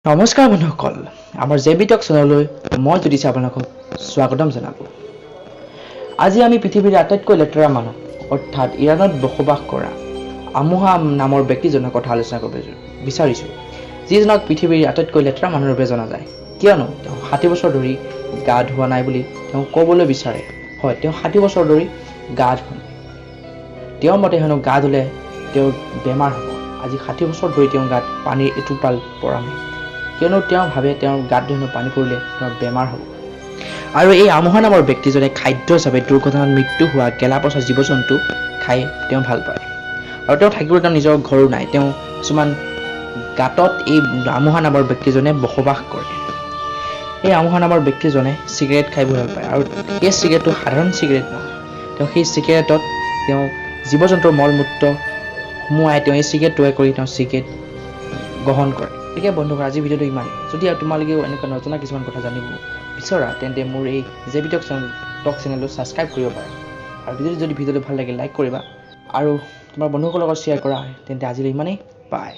নমস্কাৰ বন্ধুসকল, আমাৰ জেবিটক চেনেললৈ মই জ্যোতিষ আপোনালোকক স্বাগতম জনালোঁ। আজি আমি পৃথিৱীৰ আটাইতকৈ লেতেৰা মানুহ অৰ্থাৎ ইৰাণত বসবাস কৰা আমোহা নামৰ ব্যক্তিজনৰ কথা আলোচনা কৰিব বিচাৰিছোঁ, যিজনক পৃথিৱীৰ আটাইতকৈ লেতেৰা মানুহৰূপে জনা যায়। কিয়নো তেওঁ 60 বছৰ ধৰি গা ধোৱা নাই বুলি তেওঁ ক'বলৈ বিচাৰে। হয়, তেওঁ 60 বছৰ ধৰি গা ধোৱা নাই। তেওঁৰ মতে হেনো গা ধুলে তেওঁৰ বেমাৰ হ'ব। আজি 60 বছৰ ধৰি তেওঁৰ গাত পানীৰ এটোপাল পৰা নাই, কিয়নো তেওঁ ভাবে তেওঁৰ গাত হেনো পানী পৰিলে তেওঁৰ বেমাৰ হ'ব। আৰু এই আমোহা নামৰ ব্যক্তিজনে খাদ্য হিচাপে দুৰ্ঘটনাত মৃত্যু হোৱা গেলা পচা জীৱ জন্তু খাই তেওঁ ভাল পায়। আৰু তেওঁ থাকিবলৈ তেওঁ নিজৰ ঘৰো নাই, তেওঁ কিছুমান গাঁতত এই আমোহা নামৰ ব্যক্তিজনে বসবাস কৰে। এই আমোহা নামৰ ব্যক্তিজনে চিগাৰেট খাই ভাল পায়, আৰু এই চিগাৰেটটো সাধাৰণ চিগাৰেট নহয়। তেওঁ সেই চিগাৰেটত তেওঁ জীৱ জন্তুৰ মল মূত্ৰ সুমুৱাই তেওঁ এই চিগাৰেট তৈয়াৰ কৰি তেওঁ চিগাৰেট গ্ৰহণ কৰে। গতিকে বন্ধুসকল, আজি ভিডিঅ'টো ইমানেই। যদি তোমালোকেও এনেকুৱা নজনা কিছুমান কথা জানিব বিচৰা, তেন্তে মোৰ এই জেবিটক চেনেলটো ছাবস্ক্ৰাইব কৰিব পাৰা। আৰু যদি ভিডিঅ'টো ভাল লাগে লাইক কৰিবা, আৰু তোমাৰ বন্ধুসকলৰ লগত শ্বেয়াৰ কৰা। তেন্তে আজিলৈ ইমানেই, বাই।